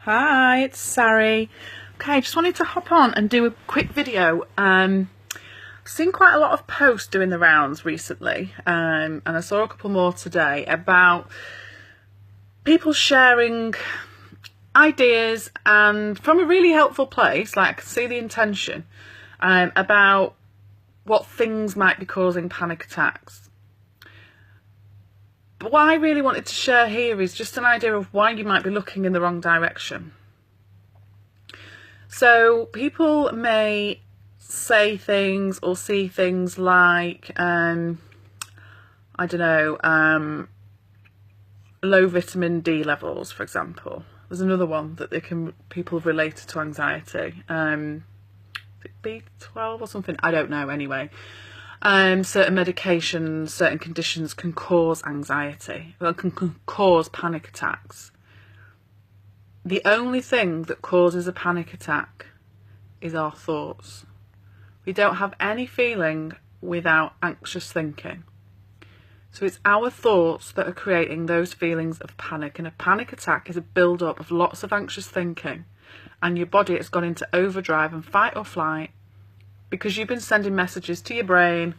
Hi, it's Sari. Okay, I just wanted to hop on and do a quick video. I've seen quite a lot of posts doing the rounds recently, and I saw a couple more today about people sharing ideas and from a really helpful place, like I can see the intention, about what things might be causing panic attacks. But what I really wanted to share here is just an idea of why you might be looking in the wrong direction. So people may say things or see things like, I don't know, low vitamin D levels, for example. There's another one that people have related to anxiety. B12 or something, I don't know anyway. Certain medications, certain conditions can cause anxiety, can cause panic attacks. The only thing that causes a panic attack is our thoughts. We don't have any feeling without anxious thinking. So it's our thoughts that are creating those feelings of panic, and a panic attack is a build-up of lots of anxious thinking, and your body has gone into overdrive and fight or flight because you've been sending messages to your brain,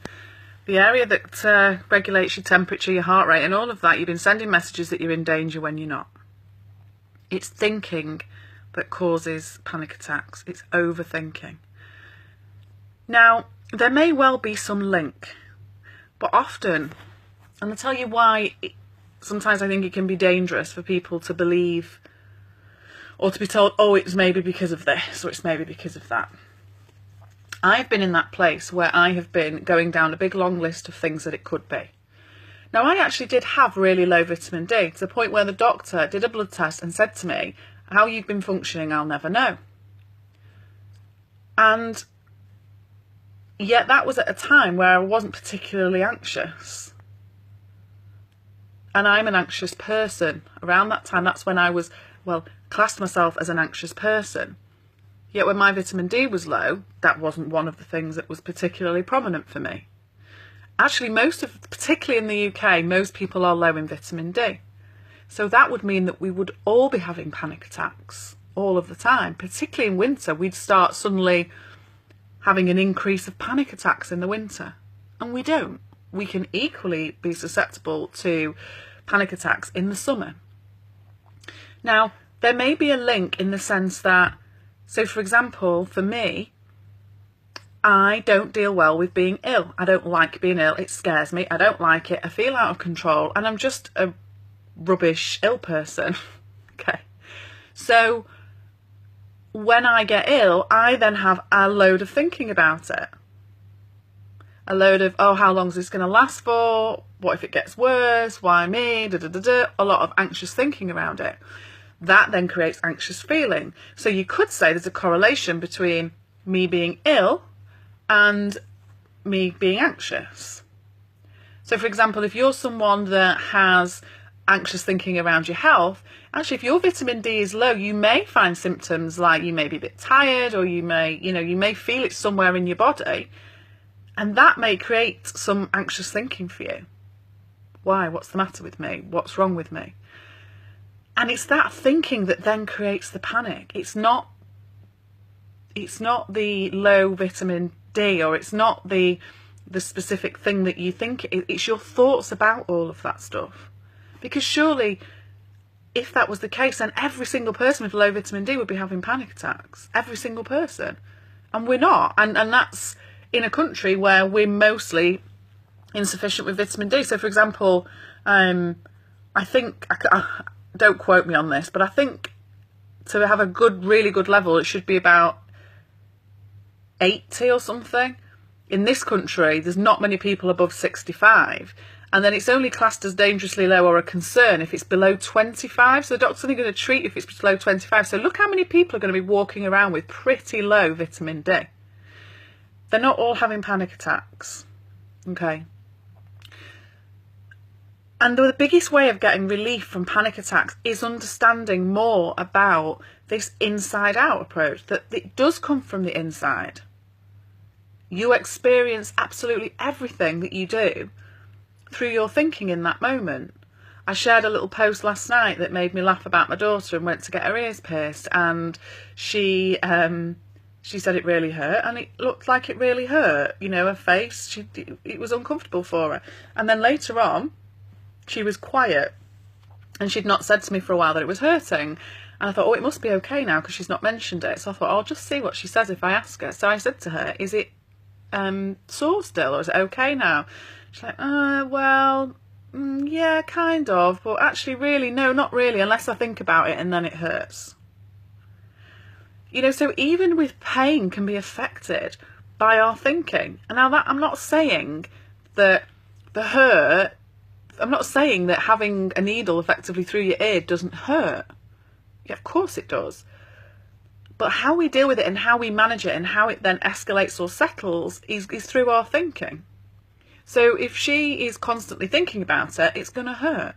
the area that regulates your temperature, your heart rate and all of that. You've been sending messages that you're in danger when you're not. It's thinking that causes panic attacks. It's overthinking. Now, there may well be some link, but often, and I'll tell you why, sometimes I think it can be dangerous for people to believe or to be told, oh, it's maybe because of this or it's maybe because of that. I've been in that place where I have been going down a big long list of things that it could be. Now, I actually did have really low vitamin D to the point where the doctor did a blood test and said to me, how you've been functioning, I'll never know. And yet that was at a time where I wasn't particularly anxious. And I'm an anxious person. Around that time, that's when I was, classed myself as an anxious person. Yet when my vitamin D was low, that wasn't one of the things that was particularly prominent for me. Actually, particularly in the UK, most people are low in vitamin D. So that would mean that we would all be having panic attacks all of the time. Particularly in winter, we'd start suddenly having an increase of panic attacks in the winter. And we don't. We can equally be susceptible to panic attacks in the summer. Now, there may be a link in the sense that, so for example, for me, I don't deal well with being ill. I don't like being ill. It scares me. I don't like it. I feel out of control and I'm just a rubbish ill person. Okay. So when I get ill, I then have a load of thinking about it. A load of, oh, how long is this going to last for? What if it gets worse? Why me? A lot of anxious thinking around it. That then creates anxious feeling. So you could say there's a correlation between me being ill and me being anxious. So for example, if you're someone that has anxious thinking around your health, actually if your vitamin D is low, you may find symptoms like you may be a bit tired, or you may feel it somewhere in your body, and that may create some anxious thinking for you. Why? What's the matter with me? What's wrong with me? And it's that thinking that then creates the panic. It's not the low vitamin D, or it's not the specific thing that you think. It's your thoughts about all of that stuff. Because surely, if that was the case, then every single person with low vitamin D would be having panic attacks. Every single person. And we're not. And that's in a country where we're mostly insufficient with vitamin D. So for example, I think, don't quote me on this, but I think to have a really good level, it should be about 80 or something. In this country, there's not many people above 65. And then it's only classed as dangerously low or a concern if it's below 25. So the doctor's only going to treat if it's below 25. So look how many people are going to be walking around with pretty low vitamin D. They're not all having panic attacks. Okay. And the biggest way of getting relief from panic attacks is understanding more about this inside-out approach, that it does come from the inside. You experience absolutely everything that you do through your thinking in that moment. I shared a little post last night that made me laugh about my daughter and went to get her ears pierced, and she said it really hurt, and it looked like it really hurt. You know, her face, it was uncomfortable for her. And then later on, she was quiet, and she'd not said to me for a while that it was hurting. And I thought, oh, it must be okay now because she's not mentioned it. So I thought, I'll just see what she says if I ask her. So I said to her, is it sore still, or is it okay now? She's like, well, yeah, kind of, but actually really, no, not really, unless I think about it and then it hurts. You know, so even with pain can be affected by our thinking. And now that, I'm not saying that I'm not saying that having a needle effectively through your ear doesn't hurt. Yeah, of course it does. But how we deal with it and how we manage it and how it then escalates or settles is through our thinking. So if she is constantly thinking about it, it's going to hurt.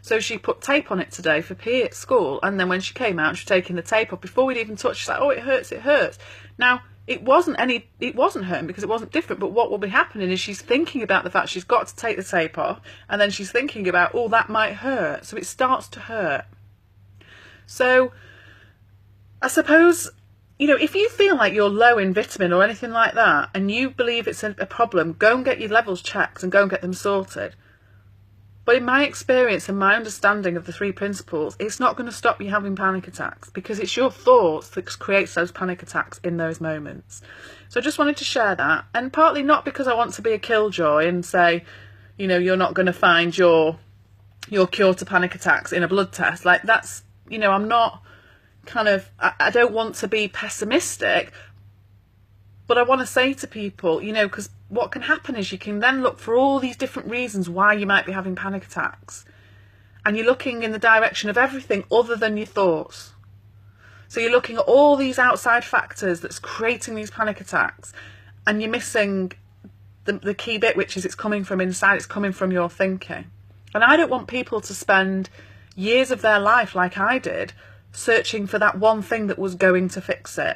So she put tape on it today for PE at school, and then when she came out, she was taking the tape off. Before we'd even touched, she's like, oh, it hurts, it hurts. Now, it wasn't hurting because it wasn't different, but what will be happening is she's thinking about the fact she's got to take the tape off, and then she's thinking about, oh, that might hurt. So it starts to hurt. So I suppose, you know, if you feel like you're low in vitamin or anything like that, and you believe it's a problem, go and get your levels checked and go and get them sorted. But in my experience and my understanding of the 3 principles, it's not going to stop you having panic attacks, because it's your thoughts that creates those panic attacks in those moments. So I just wanted to share that, and partly not because I want to be a killjoy and say, you know, you're not going to find your cure to panic attacks in a blood test. Like, that's, you know, I'm not kind of, I don't want to be pessimistic, but I want to say to people, you know, because what can happen is you can then look for all these different reasons why you might be having panic attacks, and you're looking in the direction of everything other than your thoughts. So you're looking at all these outside factors that's creating these panic attacks, and you're missing the key bit, which is it's coming from inside, it's coming from your thinking. And I don't want people to spend years of their life, like I did, searching for that one thing that was going to fix it.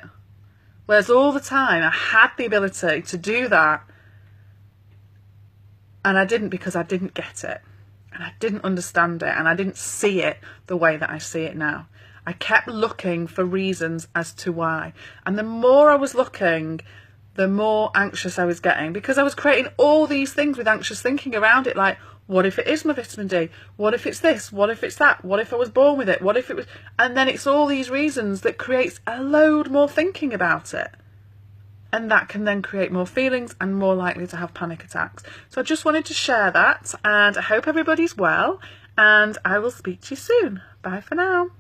Whereas all the time I had the ability to do that, and I didn't, because I didn't get it, and I didn't understand it, and I didn't see it the way that I see it now. I kept looking for reasons as to why, and the more I was looking, the more anxious I was getting, because I was creating all these things with anxious thinking around it, like, what if it is my vitamin D? What if it's this? What if it's that? What if I was born with it? What if it was... And then it's all these reasons that creates a load more thinking about it. And that can then create more feelings and more likely to have panic attacks. So I just wanted to share that, and I hope everybody's well, and I will speak to you soon. Bye for now.